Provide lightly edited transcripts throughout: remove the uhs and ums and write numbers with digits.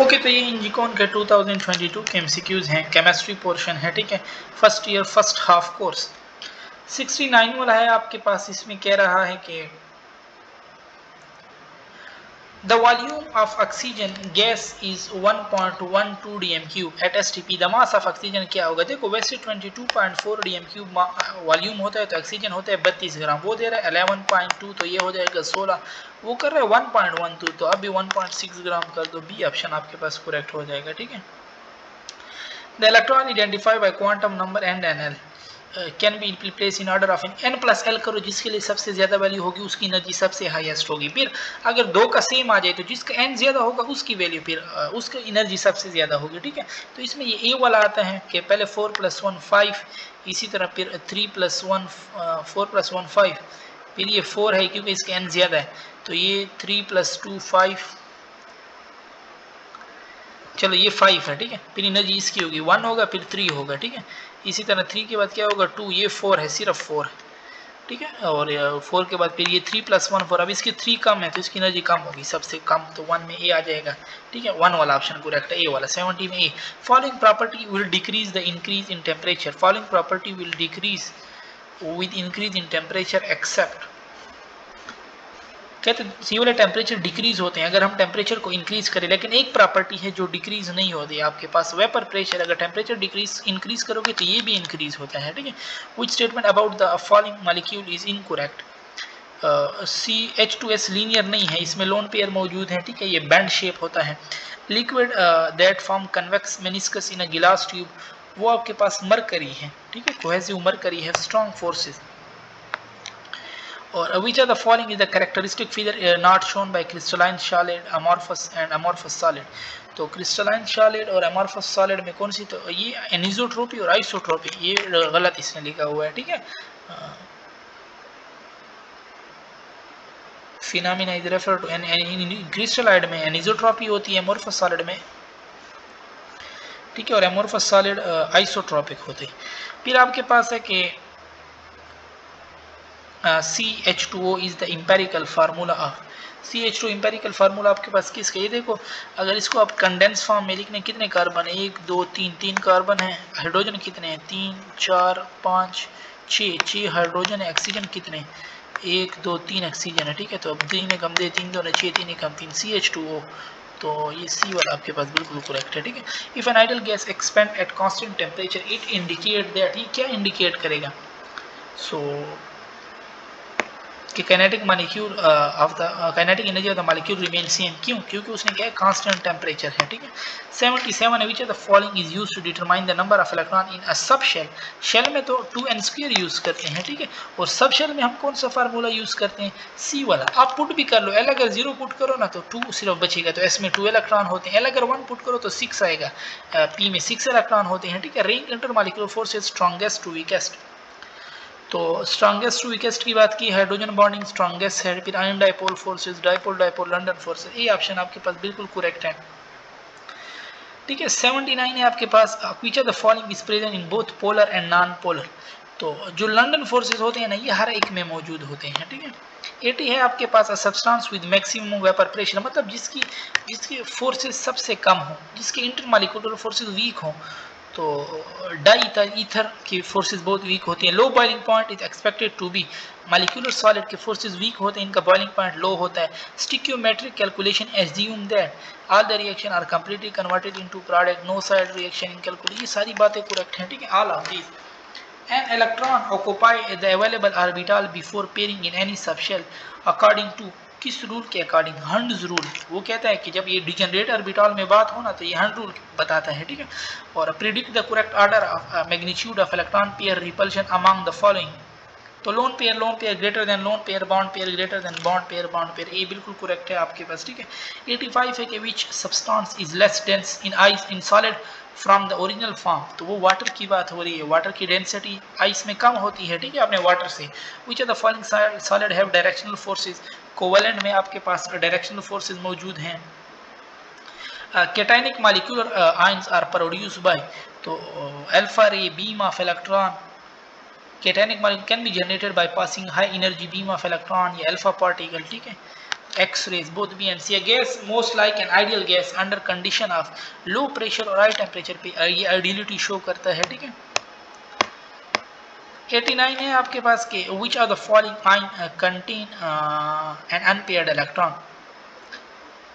Okay, तो ये इंजीकॉन के 2022 के एमसीक्यूज हैं, केमिस्ट्री पोर्शन है, ठीक है, first year first half course. 69 वाला है आपके पास। इसमें कह रहा है कि the volume of oxygen gas is 1.12 dm cube at STP। the mass of oxygen क्या होगा? देखो वैसे 22.4 dm cube वॉल्यूम होता है, तो ऑक्सीजन होता है 32 ग्राम, वो दे रहा है 11.2, तो ये हो जाएगा 16, वो कर रहा है 1.12, तो अभी 1.6 ग्राम कर दो, बी ऑप्शन आपके पास करेक्ट हो जाएगा, ठीक है। The electron identify bye quantum number n can be place in order of n plus l करो, जिसके लिए सबसे ज्यादा वैल्यू होगी उसकी एनर्जी सबसे हाईएस्ट होगी। फिर अगर दो का सेम आ जाए तो जिसका n ज्यादा होगा उसकी वैल्यू फिर उसकी एनर्जी सबसे ज्यादा होगी, ठीक है। तो इसमें ये a वाला आता है कि पहले 4 + 1 5, इसी तरह फिर 3 + 1 4 + 1 5, फिर ये 4 है क्योंकि इसका n ज्यादा है, तो ये 3 + 2 5, चलो ये 5 है, ठीक है। फिर एनर्जी इसकी होगी 1 होगा, फिर 3 होगा, ठीक है। इसी तरह 3 के बाद क्या होगा 2, ये 4 है, सिर्फ 4 है, ठीक है। और 4 के बाद फिर ये 3 + 1 4, अब इसकी 3 कम है तो इसकी एनर्जी कम होगी, सबसे कम, तो 1 में ए आ जाएगा, ठीक है। 1 वाला ऑप्शन करेक्ट है, ए वाला। 70 में a, following property will decrease the increase in temperature. Following property will decrease with increase in temperature except, कहते हैं सी वाले टेम्परेचर डिक्रीज होते हैं अगर हम टेम्परेचर को इंक्रीज करें, लेकिन एक प्रॉपर्टी है जो डिक्रीज नहीं होती है आपके पास, वेपर प्रेशर। अगर टेम्परेचर डिक्रीज इंक्रीज करोगे तो ये भी इंक्रीज होता है, ठीक है। Which statement about the following molecule is incorrect? CH2S linear नहीं है, इसमें लोन पेयर मौजूद है, ठीक है, ये बैंड शेप होता है। Liquid that form convex meniscus in a glass tube, वो आपके पास मरकरी है, ठीक है, कोहेसिव मरकरी है, स्ट्रॉन्ग फोर्सेस। और which of the following is the characteristic feature not shown by crystalline solid, amorphous and amorphous solid? तो crystalline solid और अमॉर्फस सॉलिड में कौन सी? तो ये एनिसोट्रोपी और आइसोट्रोपी, ये गलत इसने लिखा हुआ है, ठीक है। फिनोमेना इज रेफर टू क्रिस्टलाइड में एनिसोट्रोपी होती है, अमॉर्फस सॉलिड में, ठीक है, और अमॉर्फस सॉलिड आइसोट्रोपिक होते हैं। फिर आपके पास है कि CH2O is the empirical formula of, CH2 empirical formula आपके पास किसका? ये देखो, अगर इसको आप कंडेंस फॉर्म में लिखने, कितने कार्बन है? 1 2 3 3 कार्बन है। हाइड्रोजन कितने हैं? 3 4 5 6 हाइड्रोजन है। ऑक्सीजन कितने? 1 2 3 ऑक्सीजन है, ठीक है। तो अब 3 कम दे, 3 2 6 3 कम 3, CH2O, तो ये सी वाला आपके पास बिल्कुल करेक्ट है, ठीक है। If an ideal gas expand at constant temperature it indicate that, ये क्या इंडिकेट करेगा? सो कि kinetic molecule of the kinetic energy of the molecule remain same, क्यों? क्योंकि उसने क्या है, कांस्टेंट टेम्परेचर है, ठीक है। 77 which of the following is used to determine the number of electron in a sub shell. Shell में तो 2n² यूज करते हैं, ठीक है, और सब शेल में हम कौन सा फार्मूला यूज करते हैं? सी वाला। आप पुट भी कर लो, एल अगर 0 पुट करो ना तो 2 सिर्फ बचेगा, तो एस में 2 इलेक्ट्रॉन होते हैं, एल अगर 1 पुट करो तो 6 आएगा, पी में 6 इलेक्ट्रॉन होते हैं, ठीक है। Range intermolecular force is strongest to weakest, तो स्ट्रॉन्गेस्ट टू वीकेस्ट की बात की, हाइड्रोजन बॉन्डिंग स्ट्रॉन्गेस्ट है, फिर ion dipole forces, dipole dipole London forces, ये ऑप्शन आपके पास बिल्कुल करेक्ट है, ठीक है। 79 है आपके पास, which of the following is present in both polar and non polar. तो जो लंडन फोर्सेस होते हैं ना, ये हर एक में मौजूद होते हैं, ठीक है। 80 है आपके पास, a substance with maximum vapour pressure, मतलब जिसकी फोर्सेस सबसे कम हो, जिसके इंटरमॉलिक्यूलर फोर्सेस वीक हो, तो डाई ईथर की फोर्सेस बहुत वीक होती हैं। Low boiling point is expected to be, molecular solid के फोर्सेस वीक होते हैं, इनका बॉइलिंग पॉइंट लो होता है। Stoichiometric calculation assume that all the reaction are completely converted into product, no side reaction in calculation, ये सारी बातें correct हैं, ठीक है। All of this an electron occupy the available orbital before pairing in any subshell according to, किस rule के according? Hund's rule. वो कहता है कि जब ये डिजनरेट ऑर्बिटल में बात हो ना तो ये हंड रूल बताता है, ठीक है। और predict the correct order of magnitude of electron pair repulsion among the following. तो lone pair greater than lone pair, bond pair greater than bond pair, ये बिल्कुल करेक्ट है आपके पास, ठीक है। 85 है कि which substance is less dense in ice in solid from the original form, तो वो वाटर की बात हो रही है, वाटर की डेंसिटी आइस में कम होती है, ठीक है, अपने वाटर से। Which of the following solid have directional forces, covalent में आपके पास डायरेक्शनल फोर्सेस मौजूद हैं। Cationic molecular ions are produced by, तो alpha ray beam of electron, cationic molecule can be generated by passing high energy beam of electron या alpha particle, ठीक है। X-rays, both B and C. A gas most like an ideal gas under condition of low pressure और high temperature पे ये ideality show करता है, ठीक है। 89 है आपके पास के which are the following ion contain an unpaired electron,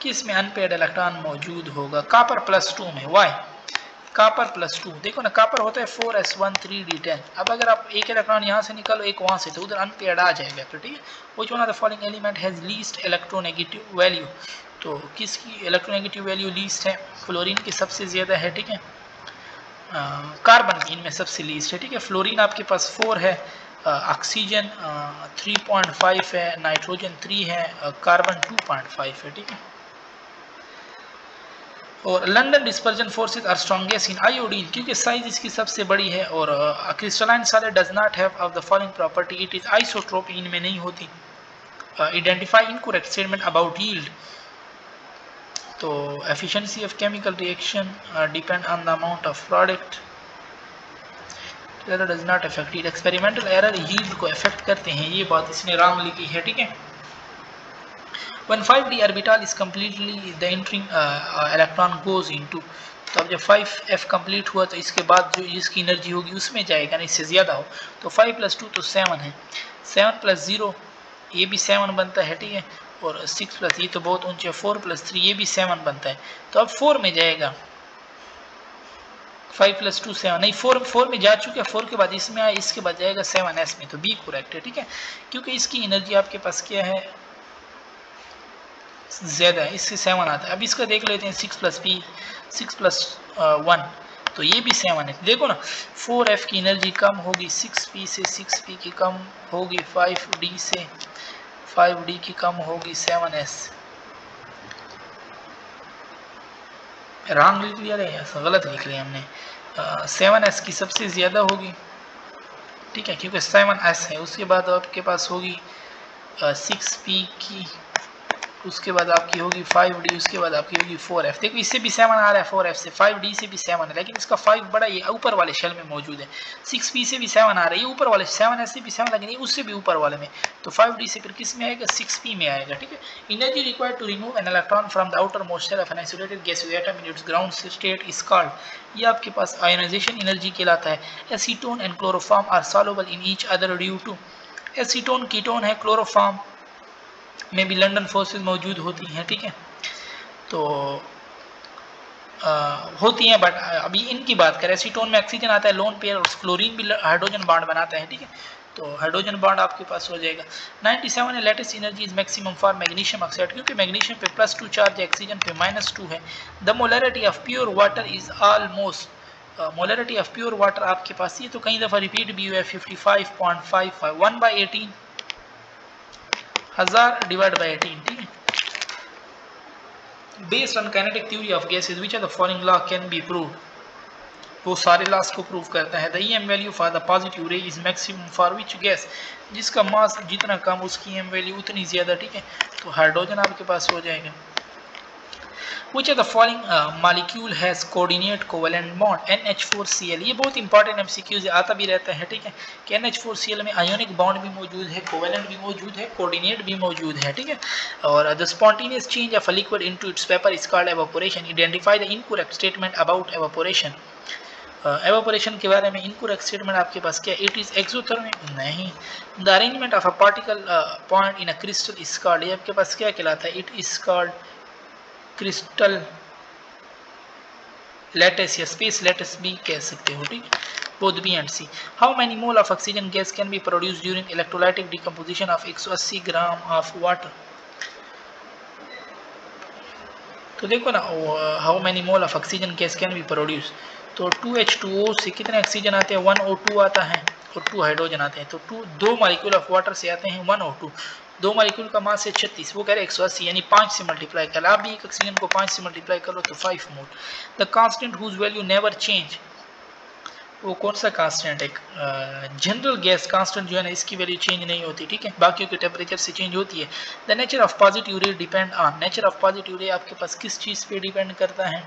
किस में अनपेयर्ड इलेक्ट्रॉन मौजूद होगा? कॉपर +2 में। वाई? कॉपर +2, देखो ना कॉपर होता है 4s1 3d10। अब अगर आप एक इलेक्ट्रॉन यहाँ से निकालो एक वहाँ से तो उधर अनपेयर्ड आ जाएगा, तो ठीक है। Which one of the following element has least electronegative value, तो किसकी इलेक्ट्रोनेगेटिव वैल्यू लीस्ट है? फ्लोरीन की सबसे ज़्यादा है, ठीक है। कार्बन की इनमें सबसे लीस्ट है, ठीक है। फ्लोरीन आपके पास 4 है, ऑक्सीजन 3.5 है, नाइट्रोजन 3 है, कार्बन 2.5 है, ठीक है। और London dispersion forces are strongest in iodine, क्योंकि साइज इसकी सबसे बड़ी है। और crystalline solid does not have of the following property, it is isotropic, इनमें नहीं होती। Identify incorrect statement about yield, तो efficiency of chemical reaction depend on the amount of product, error does not affect it, experimental error yield को affect करते हैं, ये बात इसने रॉन्ग लिखी है, ठीक है। When 5d orbital is completely, the entering electron goes into, तो अब जब 5f कंप्लीट हुआ तो इसके बाद जो इसकी एनर्जी होगी उसमें जाएगा ना, इससे ज़्यादा हो तो 5 + 2 तो 7 है, 7 + 0 ये भी 7 बनता है, ठीक है। और 6 + ये तो बहुत ऊंचे, 4 + 3 ये भी 7 बनता है, तो अब 4 में जाएगा। 5 + 2 7 नहीं, 4 में जा चुके हैं, 4 के बाद इसमें आया, इसके बाद जाएगा 7s में, तो बी करेक्ट है, ठीक है। क्योंकि इसकी एनर्जी आपके पास क्या है, ज़्यादा है, इससे 7 आता है। अब इसका देख लेते हैं 6 + p 6 + 1 तो ये भी 7 है। देखो ना 4f की एनर्जी कम होगी 6p से, 6p की कम होगी 5d से, 5d की कम होगी 7s। रॉन्ग लिख लिया है, गलत लिख लिया हमने। 7s की सबसे ज़्यादा होगी, ठीक है, क्योंकि 7s है। उसके बाद आपके पास होगी 6p की, उसके बाद आपकी होगी 5d, उसके बाद आपकी होगी 4f। देखो इससे भी 7 आ रहा है 4f से, 5d से भी 7 है, लेकिन इसका 5 बड़ा ये ऊपर वाले शेल में मौजूद है। 6p से भी 7 आ रहा है, ये ऊपर वाले 7s से भी 7, लेकिन ये उससे भी ऊपर वाले में, तो 5d से फिर किस में आएगा, 6p में आएगा, ठीक है। Energy required to remove an electron from the outermost shell of an isolated gaseous atom in its ground state is called, ये आपके पास आयोनाइजेशन एनर्जी कहलाता है। Acetone and chloroform are soluble in each other due to, acetone ketone है, chloroform में भी London forces मौजूद होती हैं, ठीक है। तो होती हैं, बट अभी इनकी बात करें, एसीटोन में ऑक्सीजन आता है लोन पेयर, और फ्लोरीन भी हाइड्रोजन बॉन्ड बनाता है, ठीक है। तो हाइड्रोजन बॉन्ड आपके पास हो जाएगा। 97 है, latest energy is maximum for magnesium oxide, क्योंकि मैग्नीशियम पे +2 चार्ज है, ऑक्सीजन पे -2 है। The molarity of pure water is almost, molarity of pure water आपके पास ये तो कई दफ़ा रिपीट भी हुआ है, 55.55 1/18 1000 डिवाइड बाय 18, ठीक है। Based on kinetic theory of gases which are the following law can be proved, वो सारे लॉस को प्रूव करता है। The EM value for the positive ray is maximum for which gas, जिसका मास जितना कम उसकी ईएम वैल्यू उतनी ज़्यादा, ठीक है। तो हाइड्रोजन आपके पास हो जाएगा। Which of the following molecule has coordinate covalent bond, NH4Cl, ये बहुत इंपॉर्टेंट MCQ आता भी रहता है, ठीक है, कि NH4Cl में आयोनिक बॉन्ड भी मौजूद है, कोवेलेंट भी मौजूद है, कोऑर्डिनेट भी मौजूद है, ठीक है। और the spontaneous change of a liquid into its vapour is called evaporation. Identify the incorrect statement about evaporation, evaporation के बारे में इनकरेक्ट स्टेटमेंट आपके पास क्या, इट इज एक्सोथर्मिक, नहीं। The arrangement of a particle point in a crystal is called, ये आपके पास क्या कहलाता है, it is called crystal lattice या स्पेस लैटिस भी कह सकते हो, ठीक है। Both B and C. How many mole of oxygen gas can be produce during electrolytic decomposition of 180 gram of water, तो देखो ना how many mole of oxygen gas can be produce, तो 2H2O से कितने ऑक्सीजन आते हैं, 1 O2 आता है और 2 हाइड्रोजन आते हैं, तो 2 मॉलिक्यूल ऑफ वाटर से आते हैं 1 O2, 2 मॉलिक्यूल का मास है 36, वो कह रहे 180, यानी 5 से मल्टीप्लाई कर, आप भी एक ऑक्सीजन को 5 से मल्टीप्लाई करो तो 5 mole. The constant whose value never change, वो कौन सा कांस्टेंट है, जनरल गैस कांस्टेंट जो है ना इसकी वैल्यू चेंज नहीं होती, ठीक है, बाकियों के टेम्परेचर से चेंज होती है। द नेचर ऑफ पॉजिटिव रे depend on, nature of positive रे आपके पास किस चीज़ पे डिपेंड करता है,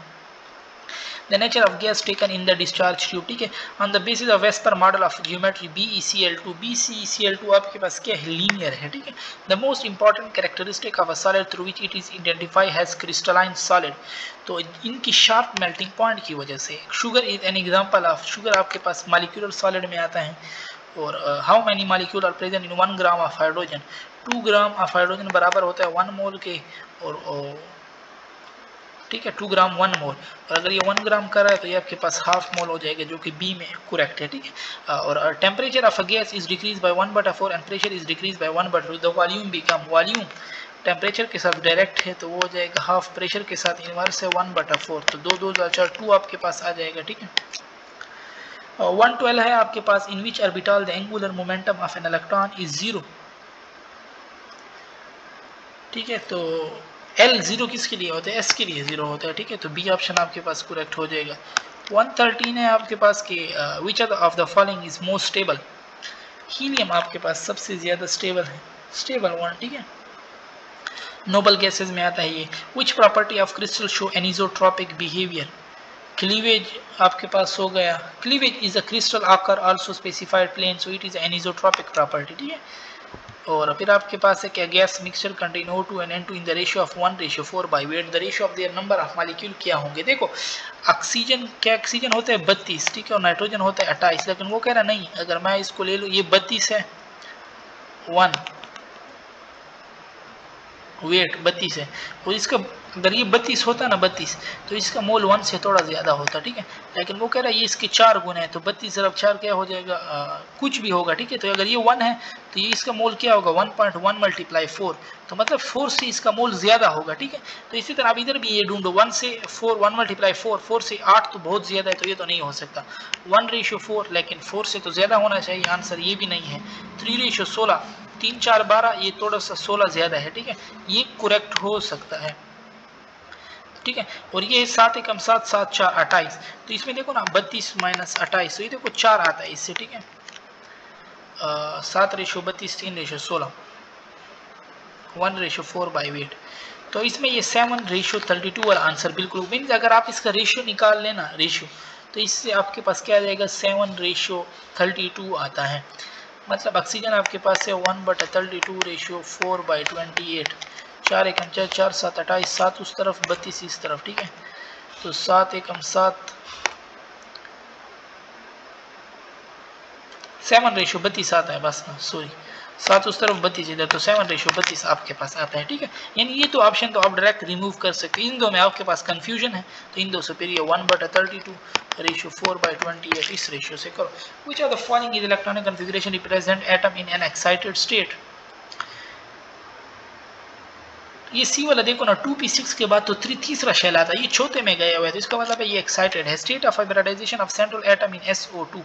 the nature of gas taken in the discharge tube, ठीक है, on the basis of VSEPR model of geometry BeCl2, BeCl2 आपके पास क्या है, लीनियर है, ठीक है। The most important characteristic of a solid through which it is identify has crystalline solid, तो इनकी शार्प मेल्टिंग पॉइंट की वजह से। Sugar is an example of, sugar आपके पास मॉलिक्यूलर सॉलिड में आता है। और how many molecule are present in 1 gram of hydrogen, 2 gram of hydrogen बराबर होता है 1 मोल के, और ठीक है 2 ग्राम 1 मोल, और अगर ये 1 ग्राम कर रहा है तो ये आपके पास हाफ मोल हो जाएगा, जो कि बी में करेक्ट है, ठीक है। और temperature of a gas is decrease by 1/4 and pressure is decrease by 1/2, the volume become, volume temperature के साथ डायरेक्ट है तो वो हो जाएगा हाफ, प्रेशर के साथ इनवर्स है 1/4, तो 2 2 4 2 आपके पास आ जाएगा, ठीक है। 112 है आपके पास, in which orbital the angular momentum of an electron is 0, ठीक है। तो L 0 किसके लिए होता है, S के लिए 0 होता है, ठीक है, तो बी ऑप्शन आपके पास करेक्ट हो जाएगा। 113 है आपके पास कि विच of the following is most stable, helium आपके पास सबसे ज्यादा स्टेबल है, स्टेबल वन, ठीक है, नोबल गैसेज में आता है ये। Which property of crystal show anisotropic behaviour, cleavage आपके पास हो गया, क्लीवेज इज अ क्रिस्टल आकर also specified plane, so it is anisotropic property, ठीक है। और फिर आपके पास है क्या, gas mixture contain O2 and N2 in the ratio of 1:4 by weight, the ratio of their number of molecule क्या होंगे। देखो ऑक्सीजन, क्या ऑक्सीजन होता है 32, ठीक है, और नाइट्रोजन होता है 28, लेकिन वो कह रहा नहीं, अगर मैं इसको ले लूँ, ये 32 है 1 वेट 32 है, और इसका अगर ये 32 होता ना 32, तो इसका मोल 1 से थोड़ा ज़्यादा होता, ठीक है, लेकिन वो कह रहा है ये इसके 4 गुना है, तो 32 × 4 क्या हो जाएगा, कुछ भी होगा, ठीक है। तो अगर ये 1 है तो ये इसका मोल क्या होगा 1.1 × 4, तो मतलब 4 से इसका मोल ज़्यादा होगा, ठीक है। तो इसी तरह आप इधर भी ये ढूंढो, 1 से 4, 1 × 4, 4 से 8 तो बहुत ज़्यादा है, तो ये तो नहीं हो सकता, 1:4, लेकिन 4 से तो ज़्यादा होना चाहिए, आंसर ये भी नहीं है। 3:16, 3 4 12, ये थोड़ा सा 16 ज़्यादा है, ठीक है, ये करेक्ट हो सकता है, ठीक है। और ये 7 × 7 7 4 28, तो इसमें देखो ना 32 - 28, तो ये देखो 4 आता है इससे, ठीक है, 7:32, 3:16, 1:4 बाई वेट, तो इसमें ये 7:32 वाला आंसर बिल्कुल मीन्स, अगर आप इसका रेशियो निकाल लेना, रेशियो, तो इससे आपके पास क्या आ जाएगा 7:32 आता है, मतलब ऑक्सीजन आपके पास है 1/32 रेशियो 4/28, 4 × 4 4 7 28, 7 उस तरफ 32 इस तरफ, ठीक है, तो 7 × 7 7:32 आता है, बस सॉरी 7 उस तरफ 32 इधर, तो 7:32 आपके पास आता है, ठीक है। यानी ये तो ऑप्शन तो आप डायरेक्ट रिमूव कर सकते हैं, इन दो में आपके पास कंफ्यूजन है, तो इन दो से फिर ये 1/32 रेशियो 4/28 इस रेशियो से करो। Which are the following is electronic configuration represent atom in an excited state, ये सी वाला देखो ना 2p6 के बाद तो तीसरा शेल आता है, ये चौथे में गया हुआ है, तो इसका मतलब है ये एक्साइटेड है। State of hybridisation of central atom in SO2,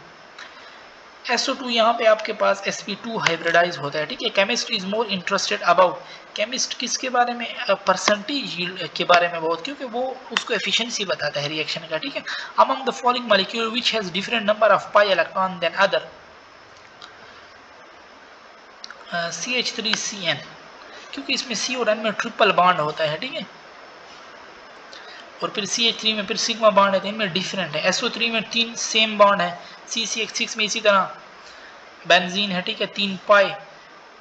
SO2 यहाँ पे आपके पास sp2 हाइब्रिडाइज होता है, ठीक है। Chemist is more interested about, chemist किसके बारे में, परसेंटेज यील्ड के बारे में बहुत, क्योंकि वो उसको एफिशिएंसी बताता है रिएक्शन का, ठीक है। Among the following molecule which has different number of pi electron than other, CH3CN, क्योंकि इसमें C और N में ट्रिपल बॉन्ड होता है, ठीक है, और फिर CH3 में फिर सिग्मा बॉन्ड है, तो इनमें डिफरेंट है। SO3 में 3 सेम बॉन्ड है, CCH6 में इसी तरह बेंजीन है, ठीक है, 3 पाई,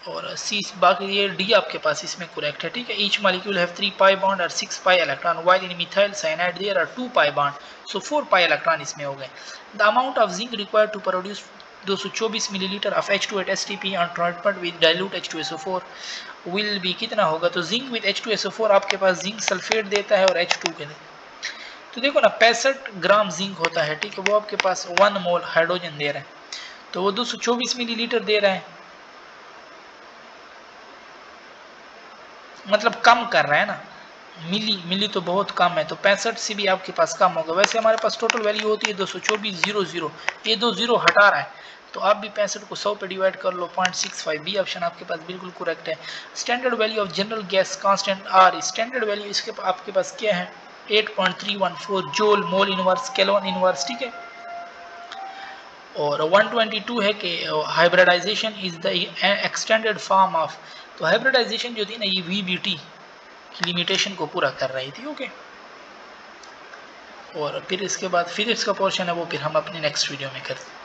और C बाकी ये D आपके पास इसमें करेक्ट है, ठीक है। Each molecule have 3 pi bond और 6 pi electron, while in methyl cyanide there are 2 pi bond, so 4 pi electron इसमें हो गए। The amount of zinc required to produce 224 millilitre of H2 STP on treatment with dilute H2SO4 will be कितना होगा, तो zinc with H2SO4 आपके पास zinc sulphate देता है और H2 के लिए, तो देखो ना 65 ग्राम जिंक होता है, ठीक है, वो आपके पास 1 मोल हाइड्रोजन दे रहा है, तो वो 224 मिलीलीटर दे रहा है, मतलब कम कर रहा है ना, मिली तो बहुत कम है, तो 65 से भी आपके पास कम होगा। वैसे हमारे पास टोटल वैल्यू होती है 224 ये 2 जीरो हटा रहा है, तो आप भी 65 को 100 पे डिवाइड कर लो 0.65, बी ऑप्शन आपके पास बिल्कुल करेक्ट है। Standard value of general gas constant R, standard value इसके आपके पास क्या है 8.314 joule mole inverse kelvin inverse, ठीक है। और 122 है कि hybridization is the extended form of, तो हाइब्रिडाइजेशन जो थी ना ये VBT की लिमिटेशन को पूरा कर रही थी, ओके। और फिर इसके बाद फिजिक्स का पोर्शन है वो फिर हम अपनी नेक्स्ट वीडियो में करते हैं।